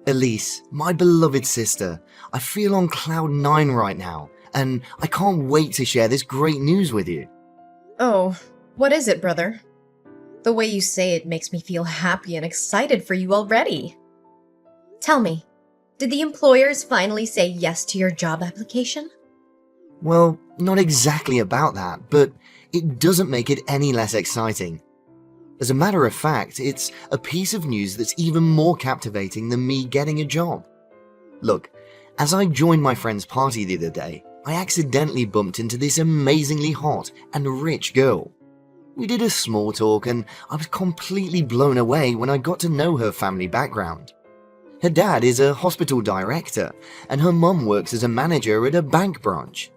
Elise, my beloved sister, I feel on cloud nine right now, and I can't wait to share this great news with you. Oh, what is it, brother? The way you say it makes me feel happy and excited for you already. Tell me, did the employers finally say yes to your job application? Well, not exactly about that, but it doesn't make it any less exciting. As a matter of fact, it's a piece of news that's even more captivating than me getting a job. Look, as I joined my friend's party the other day, I accidentally bumped into this amazingly hot and rich girl. We did a small talk and I was completely blown away when I got to know her family background. Her dad is a hospital director and her mum works as a manager at a bank branch.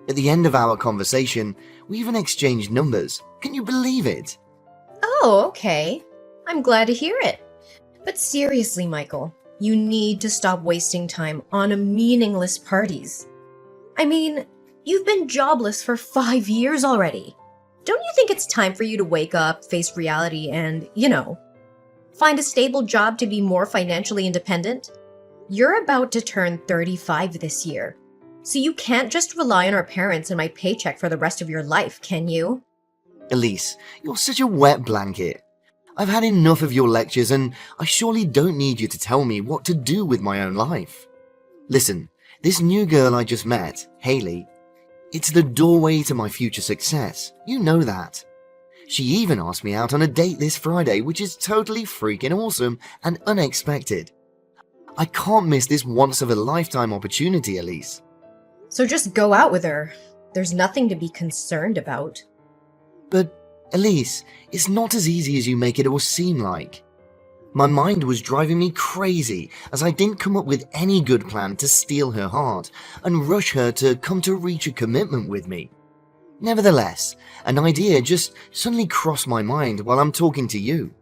At the end of our conversation, we even exchanged numbers. Can you believe it? Oh, okay. I'm glad to hear it. But seriously, Michael, you need to stop wasting time on meaningless parties. I mean, you've been jobless for 5 years already. Don't you think it's time for you to wake up, face reality, and, find a stable job to be more financially independent? You're about to turn 35 this year, so you can't just rely on our parents and my paycheck for the rest of your life, can you? Elise, you're such a wet blanket. I've had enough of your lectures and I surely don't need you to tell me what to do with my own life. Listen, this new girl I just met, Hayley, it's the doorway to my future success. You know that. She even asked me out on a date this Friday, which is totally freaking awesome and unexpected. I can't miss this once-of-a-lifetime opportunity, Elise. So just go out with her. There's nothing to be concerned about. But, Elise, it's not as easy as you make it all seem like. My mind was driving me crazy as I didn't come up with any good plan to steal her heart and rush her to come to reach a commitment with me. Nevertheless, an idea just suddenly crossed my mind while I'm talking to you.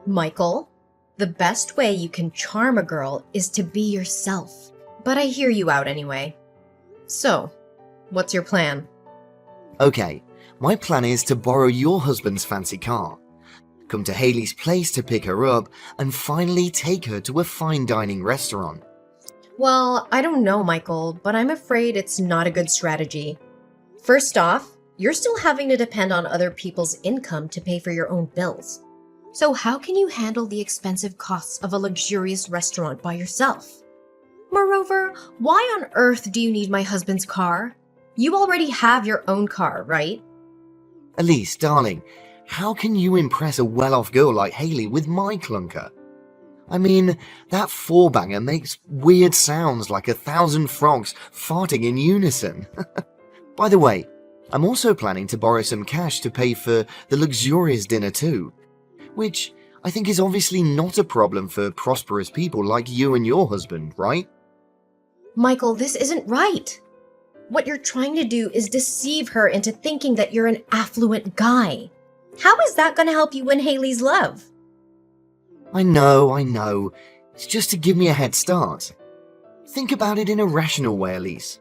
Michael, the best way you can charm a girl is to be yourself. But I hear you out anyway. So, what's your plan? Okay, my plan is to borrow your husband's fancy car, come to Hayley's place to pick her up, and finally take her to a fine dining restaurant. Well, I don't know, Michael, but I'm afraid it's not a good strategy. First off, you're still having to depend on other people's income to pay for your own bills. So how can you handle the expensive costs of a luxurious restaurant by yourself? Moreover, why on earth do you need my husband's car? You already have your own car, right? Elise, darling, how can you impress a well-off girl like Hayley with my clunker? I mean, that four-banger makes weird sounds like 1,000 frogs farting in unison. By the way, I'm also planning to borrow some cash to pay for the luxurious dinner too, which I think is obviously not a problem for prosperous people like you and your husband, right? Michael, this isn't right. What you're trying to do is deceive her into thinking that you're an affluent guy. How is that going to help you win Hayley's love? I know. It's just to give me a head start. Think about it in a rational way, Elise.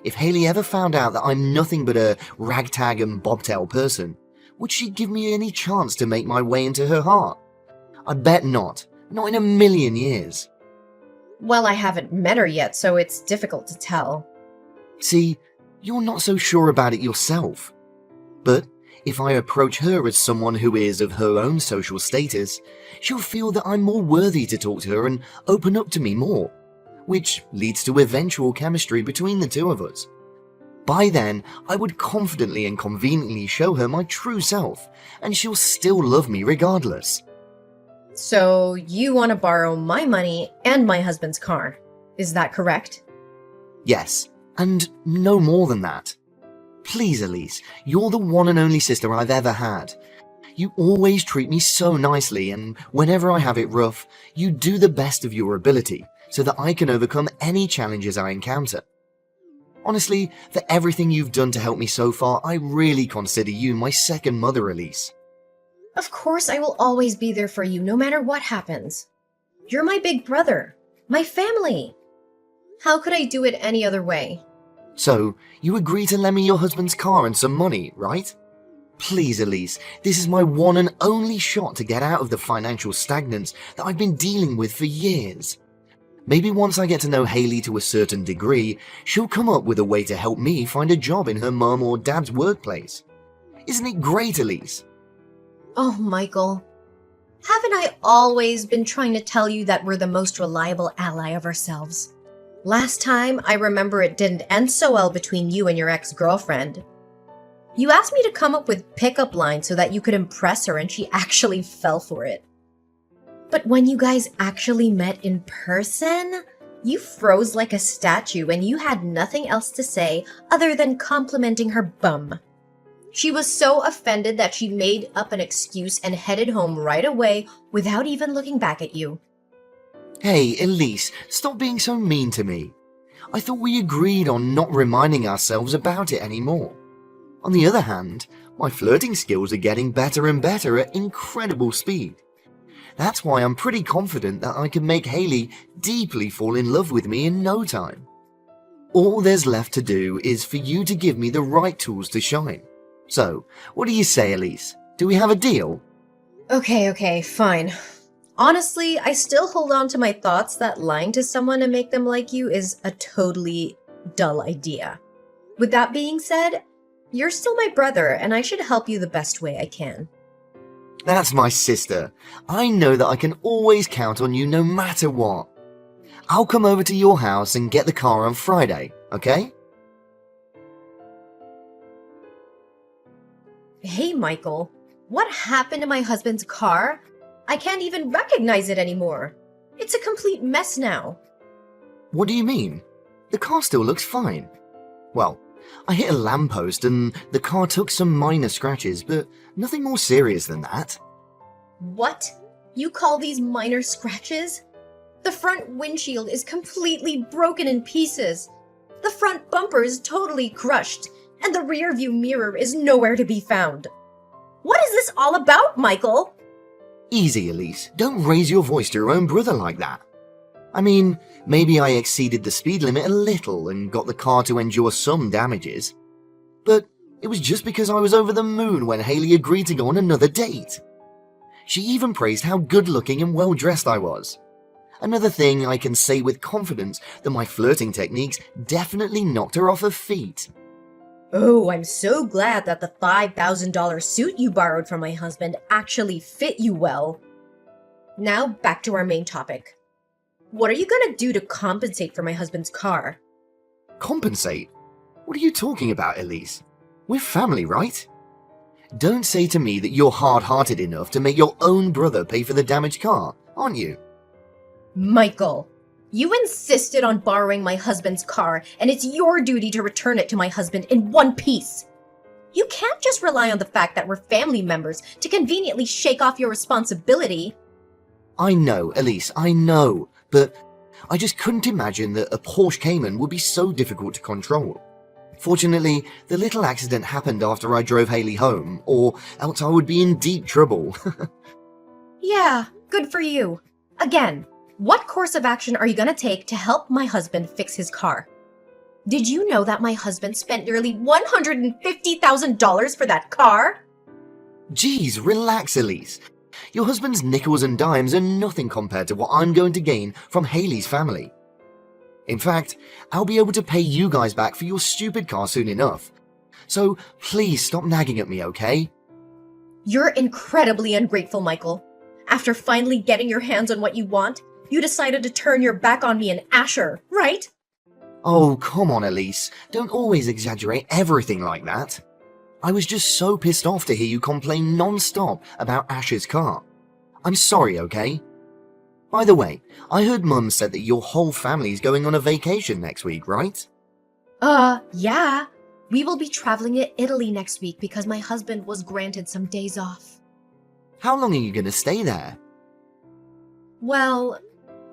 If Hayley ever found out that I'm nothing but a ragtag and bobtail person, would she give me any chance to make my way into her heart? I bet not. Not in a million years. Well, I haven't met her yet, so it's difficult to tell. See, you're not so sure about it yourself. But if I approach her as someone who is of her own social status, she'll feel that I'm more worthy to talk to her and open up to me more, which leads to eventual chemistry between the two of us. By then, I would confidently and conveniently show her my true self, and she'll still love me regardless. So you want to borrow my money and my husband's car. Is that correct? Yes, and no more than that. Please, Elise, you're the one and only sister I've ever had. You always treat me so nicely, and whenever I have it rough, you do the best of your ability so that I can overcome any challenges I encounter. Honestly, for everything you've done to help me so far, I really consider you my second mother, Elise. Of course I will always be there for you no matter what happens. You're my big brother, my family. How could I do it any other way? So, you agree to lend me your husband's car and some money, right? Please, Elise, this is my one and only shot to get out of the financial stagnance that I've been dealing with for years. Maybe once I get to know Haley to a certain degree, she'll come up with a way to help me find a job in her mum or dad's workplace. Isn't it great, Elise? Oh, Michael. Haven't I always been trying to tell you that we're the most reliable ally of ourselves? Last time, I remember it didn't end so well between you and your ex-girlfriend. You asked me to come up with pickup lines so that you could impress her, and she actually fell for it. But when you guys actually met in person, you froze like a statue and you had nothing else to say other than complimenting her bum. She was so offended that she made up an excuse and headed home right away without even looking back at you. Hey, Elise, stop being so mean to me. I thought we agreed on not reminding ourselves about it anymore. On the other hand, my flirting skills are getting better and better at incredible speed. That's why I'm pretty confident that I can make Haley deeply fall in love with me in no time. All there's left to do is for you to give me the right tools to shine. So, what do you say, Elise? Do we have a deal? Okay, fine. Honestly, I still hold on to my thoughts that lying to someone to make them like you is a totally dull idea. With that being said, you're still my brother and I should help you the best way I can. That's my sister. I know that I can always count on you no matter what. I'll come over to your house and get the car on Friday, okay? Hey, Michael. What happened to my husband's car? I can't even recognize it anymore. It's a complete mess now. What do you mean? The car still looks fine. Well, I hit a lamppost and the car took some minor scratches, but nothing more serious than that. What? You call these minor scratches? The front windshield is completely broken in pieces. The front bumper is totally crushed, and the rear view mirror is nowhere to be found. What is this all about, Michael? Easy, Elise. Don't raise your voice to your own brother like that. I mean, maybe I exceeded the speed limit a little and got the car to endure some damages. But it was just because I was over the moon when Haley agreed to go on another date. She even praised how good-looking and well-dressed I was. Another thing I can say with confidence that my flirting techniques definitely knocked her off her feet. Oh, I'm so glad that the $5,000 suit you borrowed from my husband actually fit you well. Now back to our main topic. What are you gonna do to compensate for my husband's car? Compensate? What are you talking about, Elise? We're family, right? Don't say to me that you're hard-hearted enough to make your own brother pay for the damaged car, aren't you? Michael, you insisted on borrowing my husband's car, and it's your duty to return it to my husband in one piece. You can't just rely on the fact that we're family members to conveniently shake off your responsibility. I know, Elise, I know, but I just couldn't imagine that a Porsche Cayman would be so difficult to control. Fortunately, the little accident happened after I drove Haley home, or else I would be in deep trouble. Yeah, good for you. Again, what course of action are you gonna take to help my husband fix his car? Did you know that my husband spent nearly $150,000 for that car? Geez, relax, Elise. Your husband's nickels and dimes are nothing compared to what I'm going to gain from Haley's family. In fact, I'll be able to pay you guys back for your stupid car soon enough. So please stop nagging at me, okay? You're incredibly ungrateful, Michael. After finally getting your hands on what you want, you decided to turn your back on me and Asher, right? Oh, come on, Elise. Don't always exaggerate everything like that. I was just so pissed off to hear you complain non-stop about Asher's car. I'm sorry, okay? By the way, I heard Mum said that your whole family's going on a vacation next week, right? Yeah. We will be traveling to Italy next week because my husband was granted some days off. How long are you going to stay there? Well,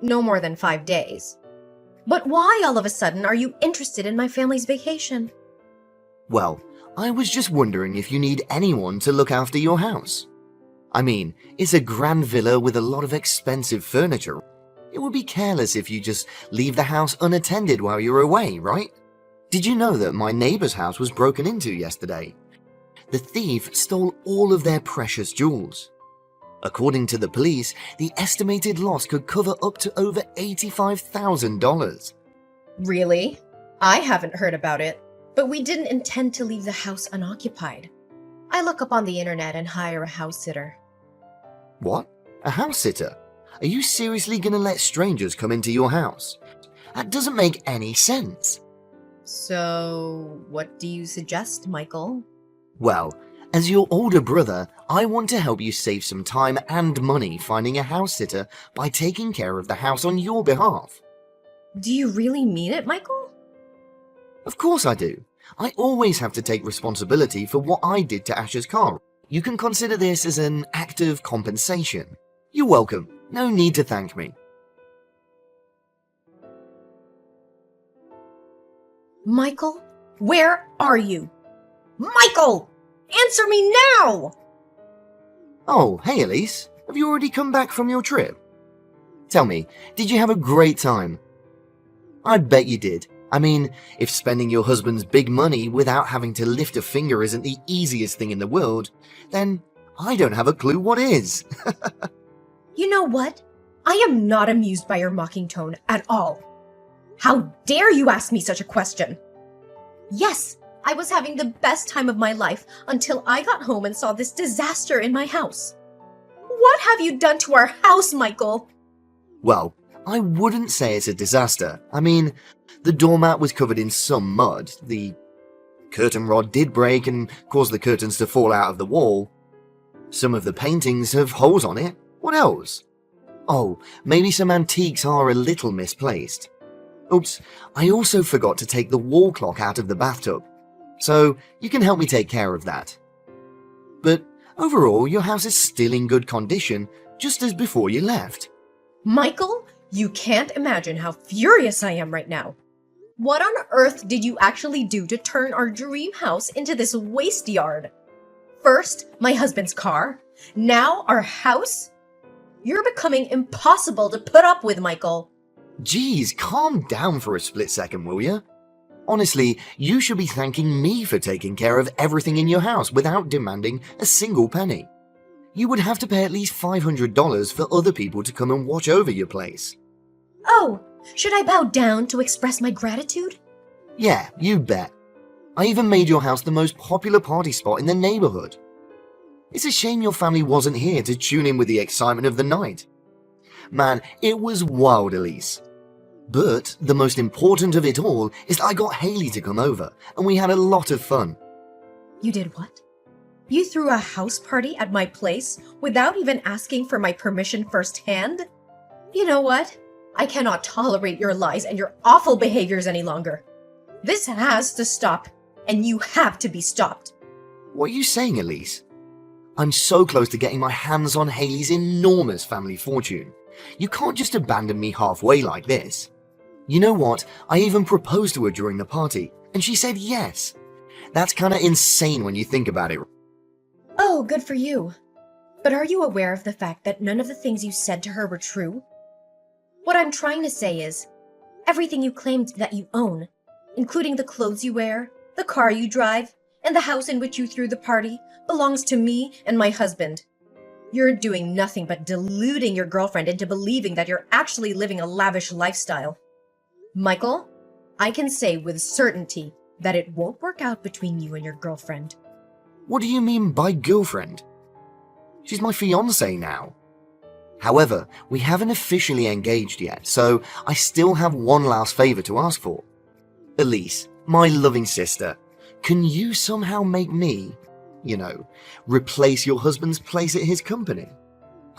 no more than 5 days. But why all of a sudden are you interested in my family's vacation? Well, I was just wondering if you need anyone to look after your house. I mean, it's a grand villa with a lot of expensive furniture. It would be careless if you just leave the house unattended while you're away, right? Did you know that my neighbor's house was broken into yesterday? the thief stole all of their precious jewels. According to the police, the estimated loss could cover up to over $85,000. Really? I haven't heard about it, but we didn't intend to leave the house unoccupied. I look up on the internet and hire a house sitter. What? A house sitter? Are you seriously gonna let strangers come into your house? That doesn't make any sense. So, what do you suggest, Michael? Well, as your older brother, I want to help you save some time and money finding a house sitter by taking care of the house on your behalf. Do you really mean it, Michael? Of course I do. I always have to take responsibility for what I did to Ash's car. You can consider this as an act of compensation. You're welcome. No need to thank me. Michael, where are you? Michael! Answer me now! Oh, hey Elise. Have you already come back from your trip? Tell me, did you have a great time? I bet you did. I mean, if spending your husband's big money without having to lift a finger isn't the easiest thing in the world, then I don't have a clue what is. You know what? I am not amused by your mocking tone at all. How dare you ask me such a question? Yes, I was having the best time of my life until I got home and saw this disaster in my house. What have you done to our house, Michael? Well, I wouldn't say it's a disaster. I mean, the doormat was covered in some mud, the curtain rod did break and cause the curtains to fall out of the wall. Some of the paintings have holes on it. What else? Oh, maybe some antiques are a little misplaced. Oops, I also forgot to take the wall clock out of the bathtub, so you can help me take care of that. But overall, your house is still in good condition, just as before you left. Michael, you can't imagine how furious I am right now. What on earth did you actually do to turn our dream house into this waste yard? First, my husband's car. Now, our house? You're becoming impossible to put up with, Michael. Geez, calm down for a split second, will ya? Honestly, you should be thanking me for taking care of everything in your house without demanding a single penny. You would have to pay at least $500 for other people to come and watch over your place. Oh, should I bow down to express my gratitude? Yeah, you bet. I even made your house the most popular party spot in the neighborhood. It's a shame your family wasn't here to tune in with the excitement of the night. Man, it was wild, Elise. But the most important of it all is that I got Haley to come over, and we had a lot of fun. You did what? You threw a house party at my place without even asking for my permission firsthand? You know what? I cannot tolerate your lies and your awful behaviors any longer. This has to stop, and you have to be stopped. What are you saying, Elise? I'm so close to getting my hands on Haley's enormous family fortune. You can't just abandon me halfway like this. You know what? I even proposed to her during the party, and she said yes. That's kinda insane when you think about it. Oh, good for you. But are you aware of the fact that none of the things you said to her were true? What I'm trying to say is, everything you claimed that you own, including the clothes you wear, the car you drive, and the house in which you threw the party, belongs to me and my husband. You're doing nothing but deluding your girlfriend into believing that you're actually living a lavish lifestyle. Michael, I can say with certainty that it won't work out between you and your girlfriend. What do you mean by girlfriend? She's my fiancée now. However, we haven't officially engaged yet, so I still have one last favor to ask for. Elise, my loving sister, can you somehow make me, replace your husband's place at his company?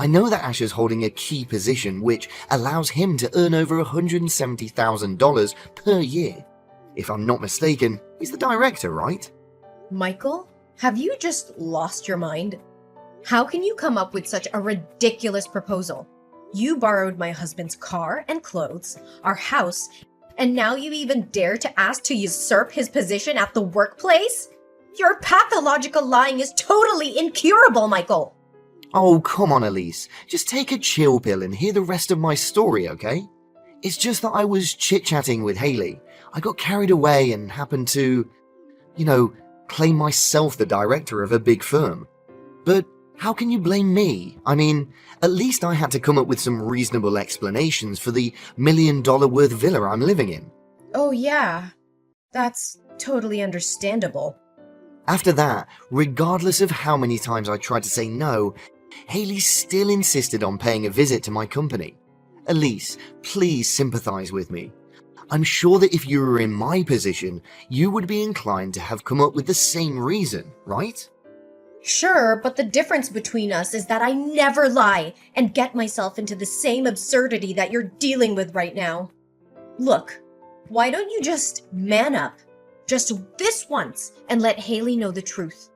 I know that Ash is holding a key position which allows him to earn over $170,000 per year. If I'm not mistaken, he's the director, right? Michael, have you just lost your mind? How can you come up with such a ridiculous proposal? You borrowed my husband's car and clothes, our house, and now you even dare to ask to usurp his position at the workplace? Your pathological lying is totally incurable, Michael! Oh, come on, Elise. Just take a chill pill and hear the rest of my story, okay? It's just that I was chit-chatting with Haley. I got carried away and happened to, claim myself the director of a big firm. But how can you blame me? I mean, at least I had to come up with some reasonable explanations for the $1 million worth villa I'm living in. Oh yeah, that's totally understandable. After that, regardless of how many times I tried to say no, Haley still insisted on paying a visit to my company. Elise, please sympathize with me. I'm sure that if you were in my position, you would be inclined to have come up with the same reason, right? Sure, but the difference between us is that I never lie and get myself into the same absurdity that you're dealing with right now. Look, why don't you just man up? Just this once and let Haley know the truth.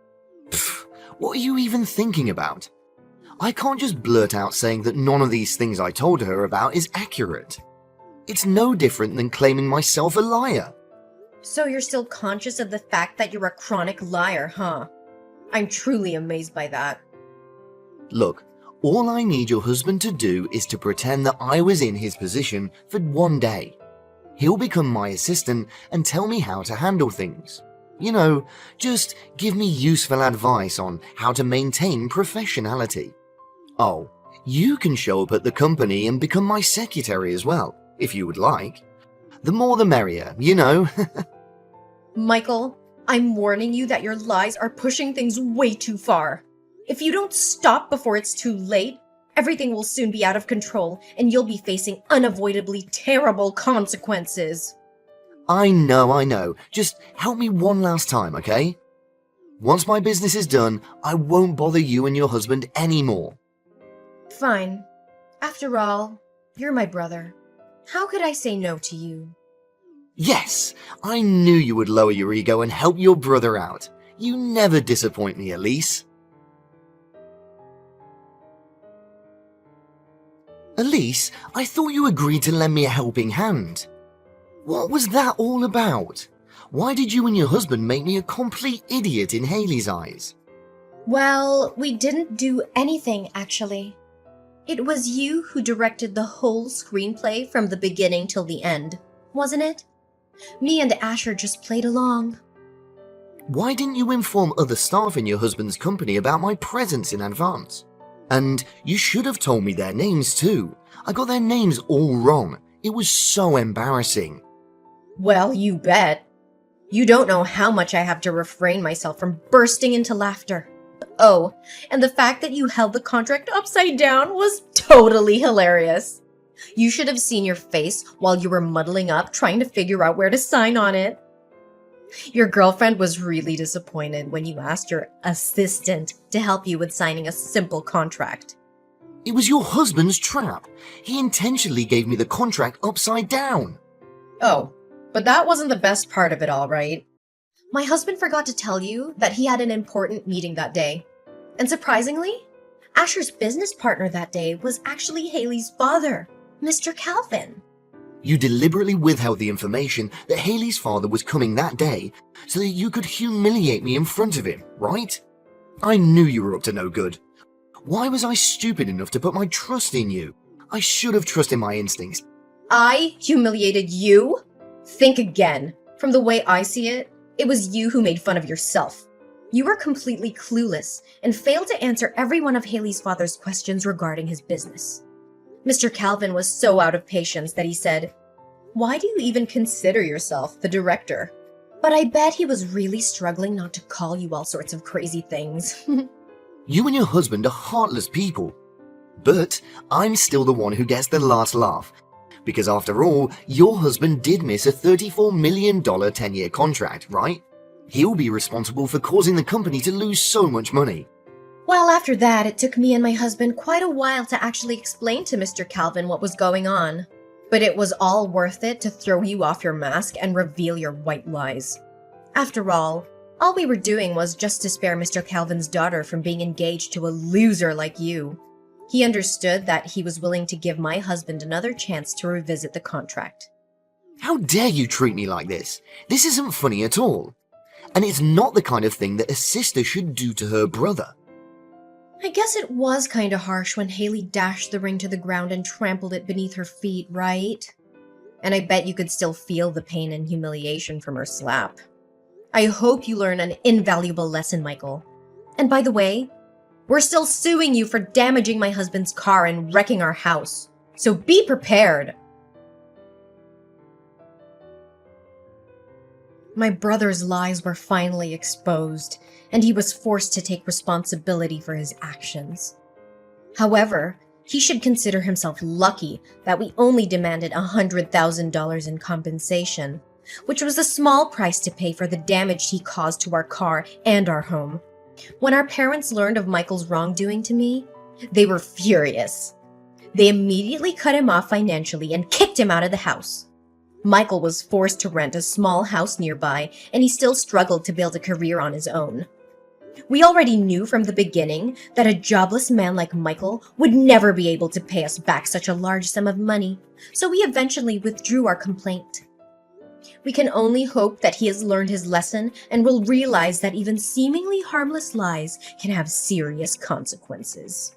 Pfft, what are you even thinking about? I can't just blurt out saying that none of these things I told her about is accurate. It's no different than claiming myself a liar. So you're still conscious of the fact that you're a chronic liar, huh? I'm truly amazed by that. Look, all I need your husband to do is to pretend that I was in his position for one day. He'll become my assistant and tell me how to handle things. You know, just give me useful advice on how to maintain professionality. Oh, you can show up at the company and become my secretary as well, if you would like. The more the merrier, you know. Michael, I'm warning you that your lies are pushing things way too far. If you don't stop before it's too late, everything will soon be out of control and you'll be facing unavoidably terrible consequences. I know. Just help me one last time, okay? Once my business is done, I won't bother you and your husband anymore. Fine. After all, you're my brother. How could I say no to you? Yes, I knew you would lower your ego and help your brother out. You never disappoint me, Elise. Elise, I thought you agreed to lend me a helping hand. What was that all about? Why did you and your husband make me a complete idiot in Haley's eyes? Well, we didn't do anything, actually. It was you who directed the whole screenplay from the beginning till the end, wasn't it? Me and Asher just played along. Why didn't you inform other staff in your husband's company about my presence in advance? And you should have told me their names too. I got their names all wrong. It was so embarrassing. Well, you bet. You don't know how much I have to refrain myself from bursting into laughter. Oh, and the fact that you held the contract upside down was totally hilarious. You should have seen your face while you were muddling up trying to figure out where to sign on it. Your girlfriend was really disappointed when you asked your assistant to help you with signing a simple contract. It was your husband's trap. He intentionally gave me the contract upside down. Oh, but that wasn't the best part of it all, right? My husband forgot to tell you that he had an important meeting that day. And surprisingly, Asher's business partner that day was actually Haley's father, Mr. Calvin. You deliberately withheld the information that Haley's father was coming that day so that you could humiliate me in front of him, right? I knew you were up to no good. Why was I stupid enough to put my trust in you? I should have trusted my instincts. I humiliated you? Think again. From the way I see it, it was you who made fun of yourself. You were completely clueless and failed to answer every one of Haley's father's questions regarding his business. Mr. Calvin was so out of patience that he said, "Why do you even consider yourself the director?" But I bet he was really struggling not to call you all sorts of crazy things. You and your husband are heartless people. But I'm still the one who gets the last laugh. Because after all, your husband did miss a $34 million 10-year contract, right? He'll be responsible for causing the company to lose so much money. Well, after that, it took me and my husband quite a while to actually explain to Mr. Calvin what was going on. But it was all worth it to throw you off your mask and reveal your white lies. After all we were doing was just to spare Mr. Calvin's daughter from being engaged to a loser like you. He understood that he was willing to give my husband another chance to revisit the contract. How dare you treat me like this? This isn't funny at all. And it's not the kind of thing that a sister should do to her brother. I guess it was kinda harsh when Haley dashed the ring to the ground and trampled it beneath her feet, right? And I bet you could still feel the pain and humiliation from her slap. I hope you learn an invaluable lesson, Michael. And by the way, we're still suing you for damaging my husband's car and wrecking our house. So be prepared. My brother's lies were finally exposed, and he was forced to take responsibility for his actions. However, he should consider himself lucky that we only demanded $100,000 in compensation, which was a small price to pay for the damage he caused to our car and our home. When our parents learned of Michael's wrongdoing to me, they were furious. They immediately cut him off financially and kicked him out of the house. Michael was forced to rent a small house nearby, and he still struggled to build a career on his own. We already knew from the beginning that a jobless man like Michael would never be able to pay us back such a large sum of money, so we eventually withdrew our complaint. We can only hope that he has learned his lesson and will realize that even seemingly harmless lies can have serious consequences.